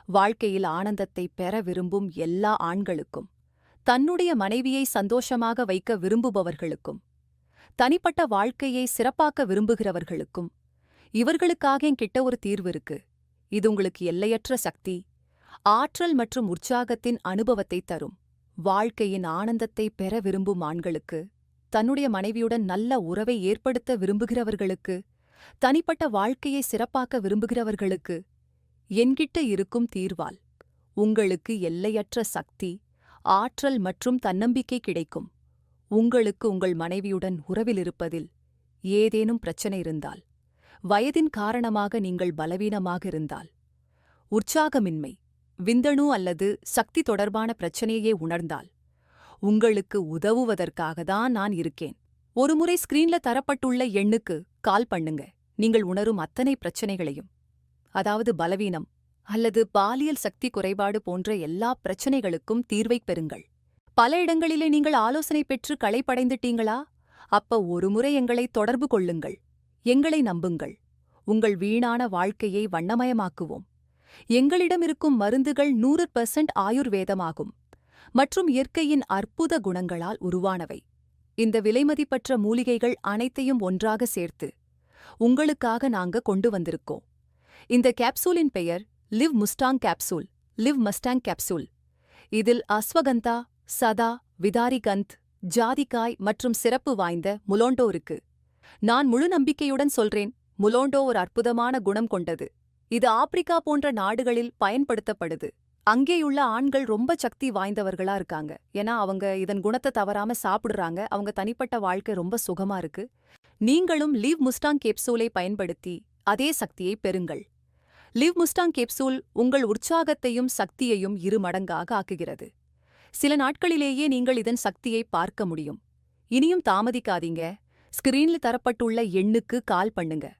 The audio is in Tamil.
வாழ்க்கையில் ஆனந்தத்தை பெற விரும்பும் எல்லா ஆண்களுக்கும், தன்னுடைய மனைவியை சந்தோஷமாக வைக்க விரும்புபவர்களுக்கும், தனிப்பட்ட வாழ்க்கையை சிறப்பாக்க விரும்புகிறவர்களுக்கும், இவர்களுக்காக என்கிட்ட ஒரு தீர்வு இருக்கு. இது உங்களுக்கு எல்லையற்ற சக்தி, ஆற்றல் மற்றும் உற்சாகத்தின் அனுபவத்தை தரும். வாழ்க்கையின் ஆனந்தத்தை பெற விரும்பும் ஆண்களுக்கு, தன்னுடைய மனைவியுடன் நல்ல உறவை ஏற்படுத்த விரும்புகிறவர்களுக்கு, தனிப்பட்ட வாழ்க்கையை சிறப்பாக்க விரும்புகிறவர்களுக்கு என்கிட்ட இருக்கும் தீர்வால் உங்களுக்கு எல்லையற்ற சக்தி, ஆற்றல் மற்றும் தன்னம்பிக்கை கிடைக்கும். உங்களுக்கு உங்கள் மனைவியுடன் உறவில் இருப்பதில் ஏதேனும் பிரச்சனை இருந்தால், வயதின் காரணமாக நீங்கள் பலவீனமாக இருந்தால், உற்சாகமின்மை, விந்தணு அல்லது சக்தி தொடர்பான பிரச்சனையே உணர்ந்தால், உங்களுக்கு உதவுவதற்காக தான் நான் இருக்கேன். ஒருமுறை ஸ்கிரீன்ல தரப்பட்டுள்ள எண்ணுக்கு கால் பண்ணுங்க. நீங்கள் உணரும் அத்தனை பிரச்சனைகளையும், அதாவது பலவீனம் அல்லது பாலியல் சக்தி குறைபாடு போன்ற எல்லா பிரச்சனைகளுக்கும் தீர்வைப் பெறுங்கள். பல இடங்களிலே நீங்கள் ஆலோசனை பெற்று களைப்படைந்துட்டீங்களா? அப்ப ஒருமுறை எங்களை தொடர்பு கொள்ளுங்கள். எங்களை நம்புங்கள். உங்கள் வீணான வாழ்க்கையை வண்ணமயமாக்குவோம். எங்களிடம் இருக்கும் மருந்துகள் 100% ஆயுர்வேதமாகும் மற்றும் இயற்கையின் அற்புத குணங்களால் உருவானவை. இந்த விலைமதிப்பற்ற மூலிகைகள் அனைத்தையும் ஒன்றாக சேர்த்து உங்களுக்காக நாங்க கொண்டு வந்திருக்கோம். இந்த கேப்சூலின் பெயர் live Mustang capsule, live Mustang capsule. இதில் அஸ்வகந்தா, சதா, விதாரிகந்த், ஜாதிக்காய் மற்றும் சிறப்பு வாய்ந்த முலோண்டோ இருக்கு. நான் முழு நம்பிக்கையுடன் சொல்றேன், முலோண்டோ ஒரு அற்புதமான குணம் கொண்டது. இது ஆப்பிரிக்கா போன்ற நாடுகளில் பயன்படுத்தப்படுது. அங்கேயுள்ள ஆண்கள் ரொம்ப சக்தி வாய்ந்தவர்களா இருக்காங்க. ஏன்னா அவங்க இதன் குணத்தை தவறாம சாப்பிடுறாங்க. அவங்க தனிப்பட்ட வாழ்க்கை ரொம்ப சுகமா இருக்கு. நீங்களும் லிவ் முஸ்டாங் கேப்சூலை பயன்படுத்தி அதே சக்தியை பெறுங்கள். லிவ் முஸ்டாங் கேப்சூல் உங்கள் உற்சாகத்தையும் சக்தியையும் 2 மடங்காக ஆக்குகிறது. சில நாட்களிலேயே நீங்கள் இதன் சக்தியை பார்க்க முடியும். இனியும் தாமதிக்காதீங்க. ஸ்கிரீனில் தரப்பட்டுள்ள எண்ணுக்கு கால் பண்ணுங்க.